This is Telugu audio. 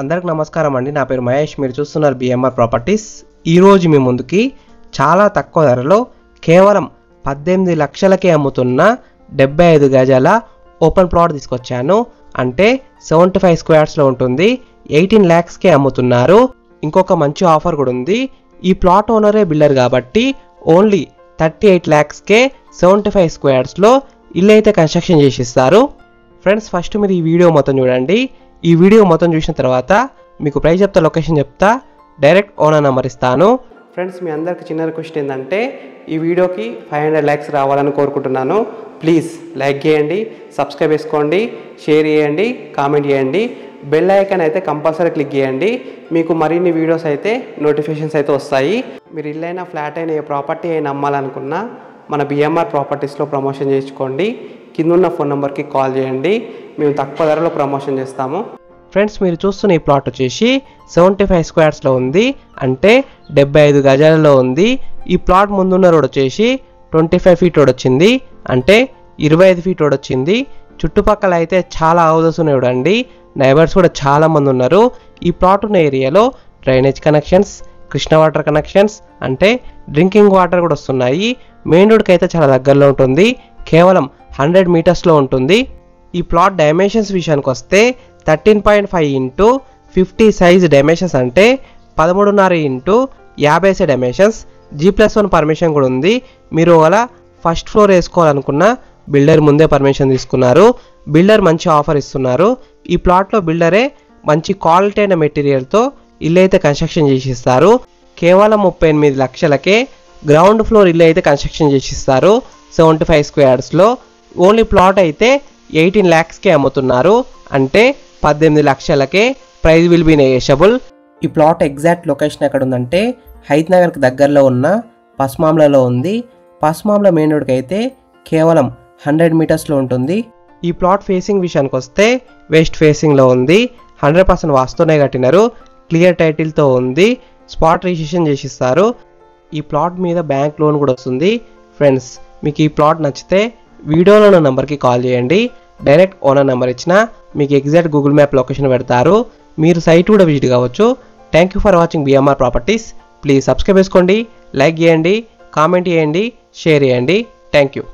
అందరికి నమస్కారం అండి. నా పేరు మహేష్. మీరు చూస్తున్నారు బిఎంఆర్ ప్రాపర్టీస్. ఈరోజు మీ ముందుకి చాలా తక్కువ ధరలో కేవలం 18 లక్షలకే అమ్ముతున్న 75 గజాల ఓపెన్ ప్లాట్ తీసుకొచ్చాను. అంటే 75 స్క్వేర్స్లో ఉంటుంది. 18 lakhsకే అమ్ముతున్నారు. ఇంకొక మంచి ఆఫర్ కూడా ఉంది. ఈ ప్లాట్ ఓనరే బిల్డర్ కాబట్టి ఓన్లీ 38 lakhsకే 75 స్క్వేర్స్లో ఇల్లు అయితే కన్స్ట్రక్షన్ చేసిస్తారు. ఫ్రెండ్స్, ఫస్ట్ మీరు ఈ వీడియో మొత్తం చూడండి. ఈ వీడియో మొత్తం చూసిన తర్వాత మీకు ప్రైస్ చెప్తా, లొకేషన్ చెప్తా, డైరెక్ట్ ఓనర్ నెంబర్ ఇస్తాను. ఫ్రెండ్స్, మీ అందరికి చిన్న రిక్వెస్ట్ ఏంటంటే ఈ వీడియోకి 500 lakhs రావాలని కోరుకుంటున్నాను. ప్లీజ్ లైక్ చేయండి, సబ్స్క్రైబ్ చేసుకోండి, షేర్ చేయండి, కామెంట్ చేయండి, బెల్ ఐకాన్ అయితే కంపల్సరీ క్లిక్ చేయండి. మీకు మరిన్ని వీడియోస్ అయితే నోటిఫికేషన్స్ అయితే వస్తాయి. మీరు ఇల్లైనా ఫ్లాట్ అయినా ఏ ప్రాపర్టీ అయినా అమ్మాలనుకున్నా మన బిఎంఆర్ ప్రాపర్టీస్లో ప్రమోషన్ చేసుకోండి. కింద ఉన్న ఫోన్ నెంబర్కి కాల్ చేయండి. మేము తక్కువ ధరలో ప్రమోషన్ చేస్తాము. ఫ్రెండ్స్, మీరు చూస్తున్న ఈ ప్లాట్ వచ్చేసి 75 స్క్వేర్స్లో ఉంది. అంటే 75 గజాలలో ఉంది. ఈ ప్లాట్ ముందున్న రోడ్ వచ్చేసి 25 feet రోడ్ వచ్చింది. అంటే 25 feet రోడ్ వచ్చింది. చుట్టుపక్కల అయితే చాలా హౌసెస్ ఉన్నాయి చూడండి. నైబర్స్ కూడా చాలా మంది ఉన్నారు. ఈ ప్లాట్ ఉన్న ఏరియాలో drainage connections, Krishna water connections, అంటే డ్రింకింగ్ వాటర్ కూడా వస్తున్నాయి. మెయిన్ రోడ్కి అయితే చాలా దగ్గరలో ఉంటుంది. కేవలం 100 meters ఉంటుంది. ఈ ప్లాట్ డైమెన్షన్స్ విషయానికి వస్తే 13.5 x 50 సైజ్ డైమెన్షన్స్, అంటే 13.5 x 50 డైమెన్షన్స్. G+1 పర్మిషన్ కూడా ఉంది. మీరు అలా ఫస్ట్ ఫ్లోర్ వేసుకోవాలనుకున్న బిల్డర్ ముందే పర్మిషన్ తీసుకున్నారు. బిల్డర్ మంచి ఆఫర్ ఇస్తున్నారు. ఈ ప్లాట్లో బిల్డరే మంచి క్వాలిటీ అయిన మెటీరియల్తో ఇల్లు అయితే కన్స్ట్రక్షన్ చేసిస్తారు. కేవలం 38 లక్షలకే గ్రౌండ్ ఫ్లోర్ ఇల్లు అయితే కన్స్ట్రక్షన్ చేసిస్తారు. 75 స్క్వేర్స్లో ఓన్లీ ప్లాట్ అయితే 18 lakhsకే అమ్ముతున్నారు. అంటే 18 లక్షలకే. Price will be negotiable. ఈ ప్లాట్ ఎగ్జాక్ట్ లొకేషన్ ఎక్కడ ఉందంటే హైత్-నగర్కి దగ్గరలో ఉన్న పస్మామ్లలో ఉంది. పస్మామ్ల మెయిన్ రోడ్కి అయితే కేవలం 100 metersలో ఉంటుంది. ఈ ప్లాట్ ఫేసింగ్ విషయానికి వస్తే వెస్ట్ ఫేసింగ్లో ఉంది. 100% వాస్తునే కట్టినారు. క్లియర్ టైటిల్తో ఉంది. స్పాట్ రిజిస్ట్రేషన్ చేసిస్తారు. ఈ ప్లాట్ మీద బ్యాంక్ లోన్ కూడా వస్తుంది. ఫ్రెండ్స్, మీకు ఈ ప్లాట్ నచ్చితే వీడియోలో ఉన్న నెంబర్కి కాల్ చేయండి. డైరెక్ట్ ఓనర్ నెంబర్ ఇచ్చిన మీకు ఎగ్జాక్ట్ గూగుల్ మ్యాప్ లొకేషన్ పెడతారు. మీరు సైట్ కూడా విజిట్ కావచ్చు. Thank you for watching BMR properties. Please subscribe చేసుకోండి, లైక్ చేయండి, కామెంట్ చేయండి, షేర్ చేయండి. Thank you.